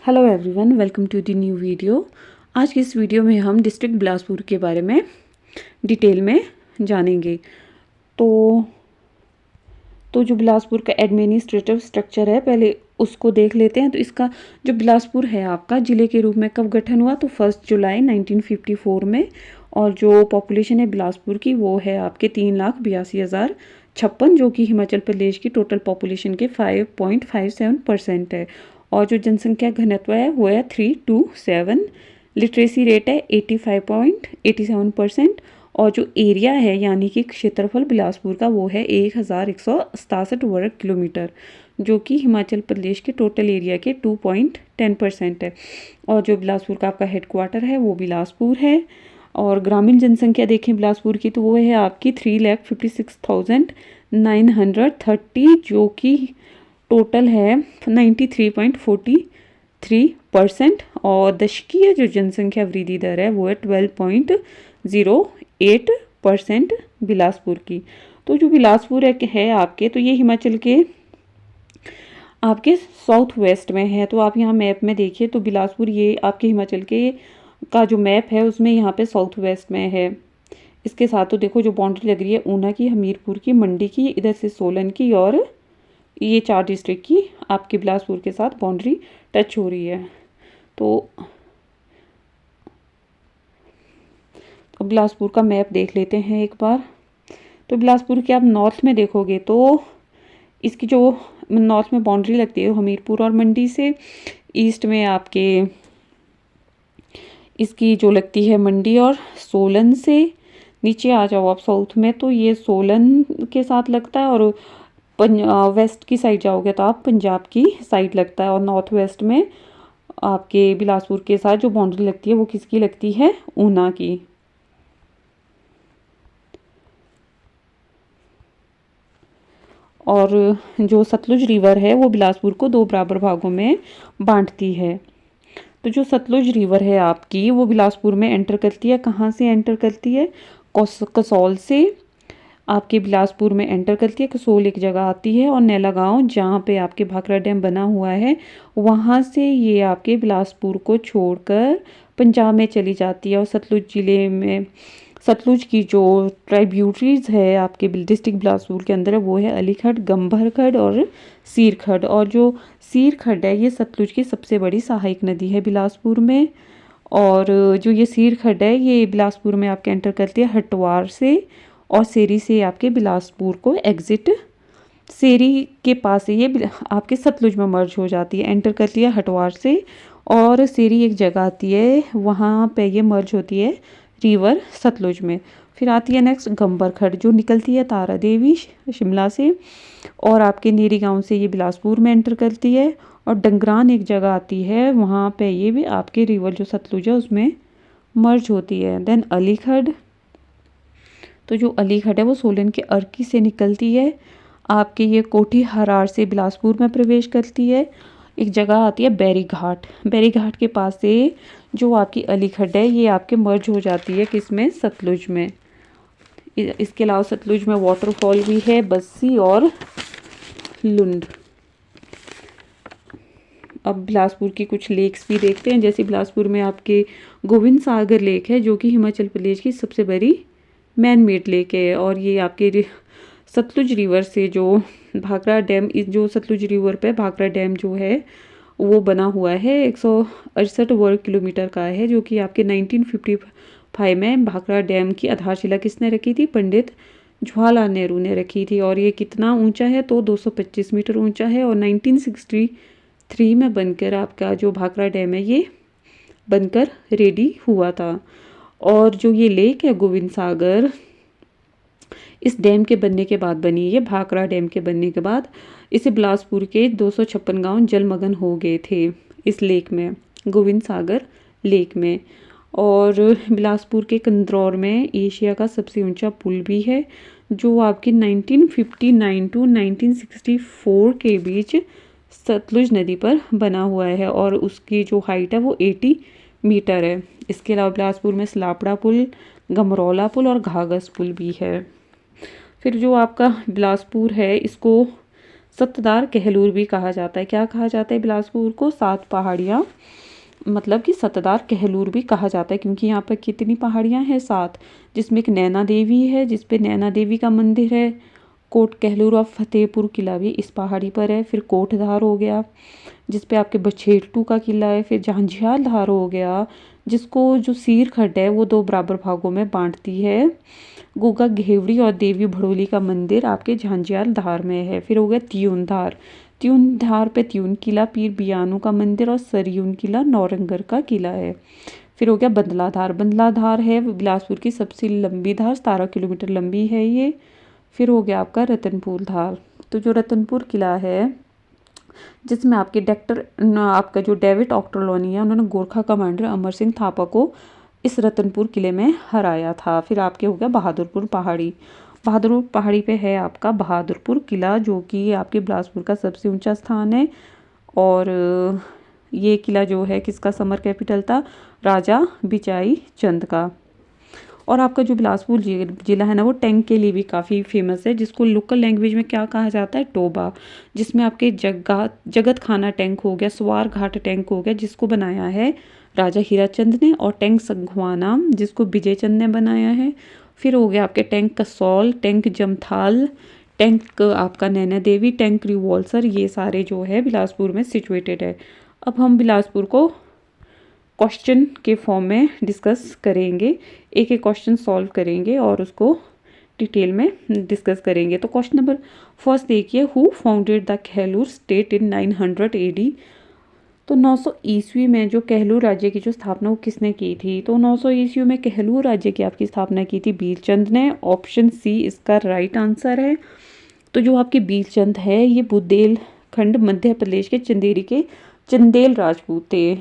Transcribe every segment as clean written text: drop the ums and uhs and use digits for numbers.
Hello everyone, welcome to the new video. आज की इस वीडियो में हम डिस्ट्रिक्ट बिलासपुर के बारे में डिटेल में जानेंगे। तो जो बिलासपुर का एडमिनिस्ट्रेटिव स्ट्रक्चर है, पहले उसको देख लेते हैं। तो इसका जो बिलासपुर है आपका ज़िले के रूप में कब गठन हुआ, तो 1 जुलाई 1954 में। और जो पॉपुलेशन है बिलासपुर की वो है आपके 3,82,056, जो कि हिमाचल प्रदेश की टोटल पॉपुलेशन के 5.57% है। और जो जनसंख्या घनत्व है वो है 327। लिटरेसी रेट है 85.87%। और जो एरिया है यानी कि क्षेत्रफल बिलासपुर का वो है 1167 वर्ग किलोमीटर, जो कि हिमाचल प्रदेश के टोटल एरिया के 2.10% है। और जो बिलासपुर का आपका हेडक्वार्टर है वो बिलासपुर है। और ग्रामीण जनसंख्या देखें बिलासपुर की तो वो है आपकी 3,56,930, जो कि टोटल है 93.43%। और दशकीय जो जनसंख्या वृद्धि दर है वो है 12.08% बिलासपुर की। तो जो बिलासपुर है आपके, तो ये हिमाचल के आपके साउथ वेस्ट में है। तो आप यहाँ मैप में देखिए तो बिलासपुर ये आपके हिमाचल के का जो मैप है उसमें यहाँ पे साउथ वेस्ट में है। इसके साथ तो देखो जो बाउंड्री लग रही है ऊना की, हमीरपुर की, मंडी की, इधर से सोलन की, और ये 4 डिस्ट्रिक्ट की आपके बिलासपुर के साथ बाउंड्री टच हो रही है। तो बिलासपुर का मैप देख लेते हैं एक बार। तो बिलासपुर के आप नॉर्थ में देखोगे तो इसकी जो नॉर्थ में बाउंड्री लगती है हमीरपुर और मंडी से, ईस्ट में आपके इसकी जो लगती है मंडी और सोलन से। नीचे आ जाओ आप साउथ में तो ये सोलन के साथ लगता है, और वेस्ट की साइड जाओगे तो आप पंजाब की साइड लगता है। और नॉर्थ वेस्ट में आपके बिलासपुर के साथ जो बाउंड्री लगती है वो किसकी लगती है, ऊना की। और जो सतलुज रिवर है वो बिलासपुर को 2 बराबर भागों में बांटती है। तो जो सतलुज रिवर है आपकी वो बिलासपुर में एंटर करती है। कहाँ से एंटर करती है, कसौल से आपके बिलासपुर में एंटर करती है। कसोल एक जगह आती है, और नैला गांव जहाँ पे आपके भाखड़ा डैम बना हुआ है वहाँ से ये आपके बिलासपुर को छोड़कर पंजाब में चली जाती है। और सतलुज ज़िले में सतलुज की जो ट्राइब्यूटरीज है आपके डिस्ट्रिक्ट बिलासपुर के अंदर है वो है अलीखड़, गंभरखड़ और सीरखड़। और जो सीरखड़ है ये सतलुज की सबसे बड़ी सहायक नदी है बिलासपुर में। और जो ये सीरखड़ है ये बिलासपुर में आपके एंटर करती है हटवार से, और सेरी से आपके बिलासपुर को एग्जिट, सेरी के पास से ये आपके सतलुज में मर्ज हो जाती है। एंटर करती है हटवार से, और सेरी एक जगह आती है वहाँ पे ये मर्ज होती है रिवर सतलुज में। फिर आती है नेक्स्ट गंभरखड़, जो निकलती है तारा देवी शिमला से, और आपके नेरी गांव से ये बिलासपुर में एंटर करती है। और डंगरान एक जगह आती है, वहाँ पे ये भी आपके रिवर जो सतलुज है उसमें मर्ज होती है। देन अलीखड़, तो जो अलीखड़ है वो सोलन के अर्की से निकलती है, आपके ये कोठी हरार से बिलासपुर में प्रवेश करती है। एक जगह आती है बैरी घाट, बैरी घाट के पास से जो आपकी अलीखड़ है ये आपके मर्ज हो जाती है किसमें, सतलुज में। इसके अलावा सतलुज में वाटरफॉल भी है, बस्सी और लुंड। अब बिलासपुर की कुछ लेक्स भी देखते हैं। जैसे बिलासपुर में आपके गोविंद सागर लेक है, जो कि हिमाचल प्रदेश की सबसे बड़ी मैन मेड लेक है। और ये आपके सतलुज रिवर से जो भाखड़ा डैम, जो सतलुज रिवर पे भाखड़ा डैम जो है वो बना हुआ है 168 वर्ग किलोमीटर का है, जो कि आपके 1955 में भाखड़ा डैम की आधारशिला किसने रखी थी, पंडित जवाहरलाल नेहरू ने रखी थी। और ये कितना ऊंचा है, तो 225 मीटर ऊंचा है। और 1963 में बनकर आपका जो भाखड़ा डैम है ये बनकर रेडी हुआ था। और जो ये लेक है गोविंद सागर, इस डैम के बनने के बाद बनी है, भाखड़ा डैम के बनने के बाद इसे बिलासपुर के 256 गांव जलमग्न हो गए थे इस लेक में, गोविंद सागर लेक में। और बिलासपुर के कंदरौर में एशिया का सबसे ऊंचा पुल भी है, जो आपकी 1959 टू 1964 के बीच सतलुज नदी पर बना हुआ है, और उसकी जो हाइट है वो 80 मीटर है। इसके अलावा बिलासपुर में सलापड़ा पुल, गमरौला पुल और घाघस पुल भी है। फिर जो आपका बिलासपुर है इसको सत्ताधार कहलूर भी कहा जाता है। क्या कहा जाता है बिलासपुर को? 7 पहाड़ियाँ, मतलब कि सत्ताधार कहलूर भी कहा जाता है क्योंकि यहाँ पर कितनी पहाड़ियाँ हैं? 7, जिसमें एक नैना देवी है, जिसपे नैना देवी का मंदिर है। कोट कहलूर और फतेहपुर किला भी इस पहाड़ी पर है। फिर कोटधार हो गया, जिसपे आपके बछेटू का किला है। फिर झांझियाल धार हो गया, जिसको जो सीर खड्ड है वो 2 बराबर भागों में बांटती है। गोगा घेवड़ी और देवी भड़ोली का मंदिर आपके झांझियाल धार में है। फिर हो गया त्यून धार, त्यून धार पे त्यून किला, पीर बियानू का मंदिर और सरयून किला नौरंगढ़ का किला है। फिर हो गया बंदला धार, बंदला धार है बिलासपुर की सबसे लंबी धार, 17 किलोमीटर लंबी है ये। फिर हो गया आपका रतनपुर धार। तो जो रतनपुर किला है, जिसमें आपके आपका जो डेविड ऑक्टरलोनी है, उन्होंने गोरखा कमांडर अमर सिंह थापा को इस रतनपुर किले में हराया था। फिर आपके हो गया बहादुरपुर पहाड़ी, बहादुरपुर पहाड़ी पे है आपका बहादुरपुर किला, जो कि आपके बिलासपुर का सबसे ऊंचा स्थान है। और ये किला जो है किसका समर कैपिटल था? राजा बिचाई चंद का। और आपका जो बिलासपुर जिला है ना, वो टैंक के लिए भी काफ़ी फेमस है, जिसको लोकल लैंग्वेज में क्या कहा जाता है? टोबा। जिसमें आपके जगत खाना टैंक हो गया, स्वार घाट टैंक हो गया, जिसको बनाया है राजा हीराचंद ने। और टैंक संघवाना, जिसको विजय चंद ने बनाया है। फिर हो गया आपके टैंक कसौल, टैंक जमथाल, टैंक आपका नैना देवी, टैंक रिवॉल्सर, ये सारे जो है बिलासपुर में सिचुएटेड है। अब हम बिलासपुर को क्वेश्चन के फॉर्म में डिस्कस करेंगे, एक एक क्वेश्चन सॉल्व करेंगे और उसको डिटेल में डिस्कस करेंगे। तो क्वेश्चन नंबर फर्स्ट देखिए, who founded the Kahlur state in 900 AD? तो 900 ईस्वी में जो कहलूर राज्य की जो स्थापना वो किसने की थी? तो 900 ईस्वी में कहलूर राज्य की आपकी स्थापना की थी बीरचंद ने। ऑप्शन सी इसका राइट आंसर है। तो जो आपके बीरचंद है, ये बुंदेलखंड मध्य प्रदेश के चंदेरी के चंदेल राजपूत थे।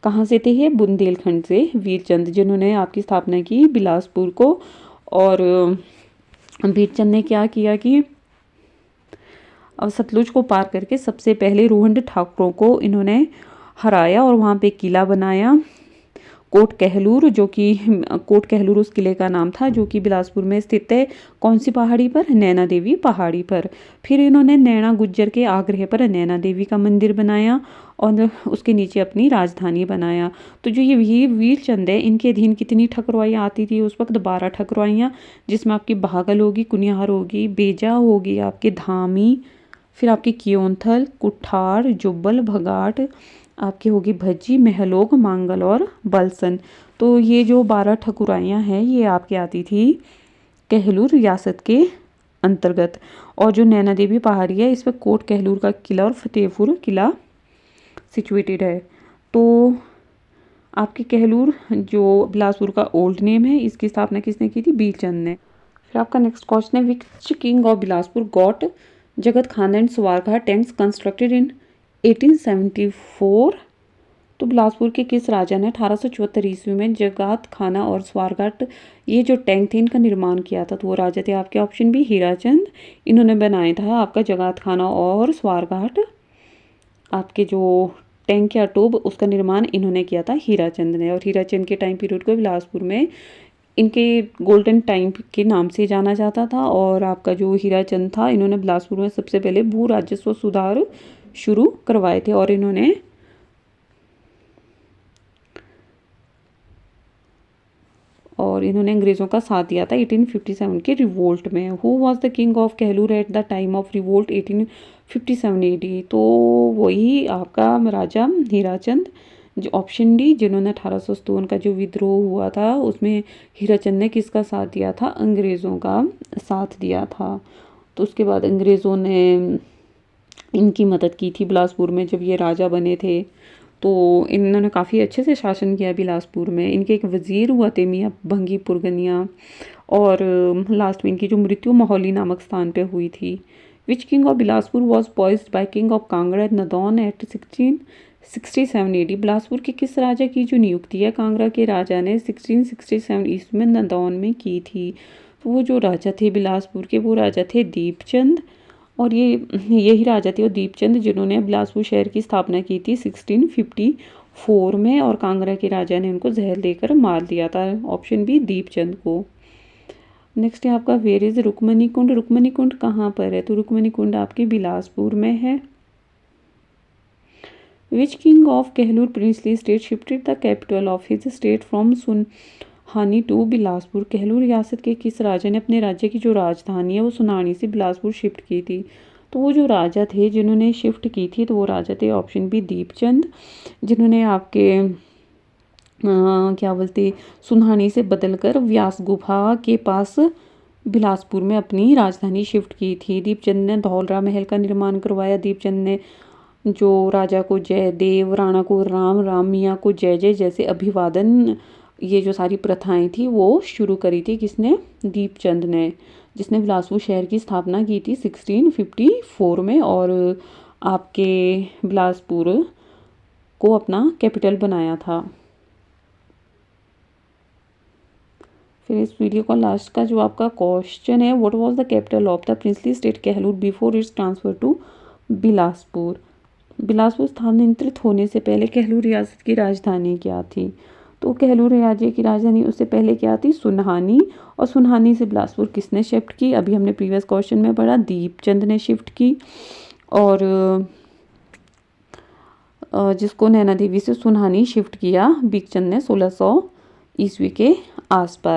कहाँ से थे ये? बुंदेलखंड से वीरचंद, जिन्होंने आपकी स्थापना की बिलासपुर को। और वीरचंद ने क्या किया कि अब सतलुज को पार करके सबसे पहले रोहंड ठाकुरों को इन्होंने हराया और वहाँ पे किला बनाया कोट कहलूर, जो कि कोट कहलूर उस किले का नाम था, जो कि बिलासपुर में स्थित है। कौन सी पहाड़ी पर? नैना देवी पहाड़ी पर। फिर इन्होंने नैना गुज्जर के आग्रह पर नैना देवी का मंदिर बनाया और उसके नीचे अपनी राजधानी बनाया। तो जो ये वीरचंद है, इनके अधीन कितनी ठकुरवाइयाँ आती थी उस वक्त? 12 ठकुरवाइयाँ, जिसमें आपकी बहागल होगी, कुनिहार होगी, बेजा होगी, आपके धामी, फिर आपकी कियोंथल, कुठार, जुब्बल, भगाट, आपकी होगी भज्जी, महलोग, मांगल और बलसन। तो ये जो 12 ठकुराइयाँ हैं, ये आपकी आती थी कहलूर रियासत के अंतर्गत। और जो नैना देवी पहाड़ी है, इस पर कोट कहलूर का किला और फतेहपुर किला सिचुएटेड है। तो आपके कहलूर जो बिलासपुर का ओल्ड नेम है, इसकी स्थापना किसने की थी? बीरचंद ने। फिर आपका नेक्स्ट क्वेश्चन है, which king of Bilaspur got जगत खाना and Swarghat tanks constructed in 1874? तो बिलासपुर के किस राजा ने 1874 ईस्वी में जगत खाना और स्वारघाट, ये जो टैंक थे, इनका निर्माण किया था? तो वो राजा थे आपके ऑप्शन बी हीराचंद। इन्होंने बनाया था आपका जगत खाना और स्वारघाट, आपके जो टैंक या टोब, उसका निर्माण इन्होंने किया था हीराचंद ने। और हीराचंद के टाइम पीरियड को बिलासपुर में इनके गोल्डन टाइम के नाम से जाना जाता था। और आपका जो हीराचंद था, इन्होंने बिलासपुर में सबसे पहले भू राजस्व सुधार शुरू करवाए थे और इन्होंने अंग्रेज़ों का साथ दिया था 1857 के रिवोल्ट में। Who was the king of Kahlur at the time of revolt 1857 AD? तो वही आपका राजा हीराचंद, जो ऑप्शन डी, जिन्होंने 1857 का जो विद्रोह हुआ था उसमें हीराचंद ने किसका साथ दिया था? अंग्रेज़ों का साथ दिया था। तो उसके बाद अंग्रेज़ों ने इनकी मदद की थी बिलासपुर में जब ये राजा बने थे। तो इन्होंने काफ़ी अच्छे से शासन किया बिलासपुर में। इनके एक वज़ीर हुआ थे मियाँ भंगी पुरगनिया। और लास्ट में इनकी जो मृत्यु माहौली नामक स्थान पे हुई थी। Which king of Bilaspur was poised by king of Kangra at Nadaun at 1667 AD? Bilaspur के किस राजा की जो नियुक्ति है कांगड़ा के राजा ने 1667 ईस्वी में नदौन में की थी? तो वो जो राजा थे बिलासपुर के, वो राजा थे दीपचंद। और यही राजा थे वो दीपचंद, जिन्होंने बिलासपुर शहर की स्थापना की थी 1654 में। और कांगड़ा के राजा ने उनको जहर देकर मार दिया था, ऑप्शन बी, दीपचंद को। नेक्स्ट है आपका वेयर इज रुक्मणी कुंड। रुक्मणी कुंड कहाँ पर है? तो रुक्मणी कुंड आपके बिलासपुर में है। Which king of Kahlur princely state shifted the capital of his state from Sunhani to Bilaspur. Kahlur रियासत के किस राजा ने अपने राज्य की जो राजधानी है वो सुनानी से बिलासपुर शिफ्ट की थी? तो वो जो राजा थे जिन्होंने शिफ्ट की थी, तो वो राजा थे ऑप्शन बी दीपचंद, जिन्होंने आपके क्या बोलते सुनहानी से बदलकर व्यास गुफा के पास बिलासपुर में अपनी राजधानी शिफ्ट की थी। दीपचंद ने धौलरा महल का निर्माण करवाया। दीपचंद ने जो राजा को जय देव, राणा को राम, राम मियाँ को जय जय जैसे अभिवादन, ये जो सारी प्रथाएं थी वो शुरू करी थी। किसने? दीपचंद ने, जिसने बिलासपुर शहर की स्थापना की थी 1654 में और आपके बिलासपुर को अपना कैपिटल बनाया था। फिर इस वीडियो का लास्ट का जो आपका क्वेश्चन है, what was the capital of the princely state Kahlur before its transfer to Bilaspur. Bilaspur स्थानांतरित होने से पहले कहलूर रियासत की राजधानी क्या थी? तो कहलूर राज्य की राजधानी उससे पहले क्या थी? सुनहानी। और सुनहानी से बिलासपुर किसने शिफ्ट की? अभी हमने प्रीवियस क्वेश्चन में पढ़ा, दीपचंद ने शिफ्ट की। और जिसको नैना देवी से सुनहानी शिफ्ट किया बीकचंद ने 1600 ईस्वी के आसपास।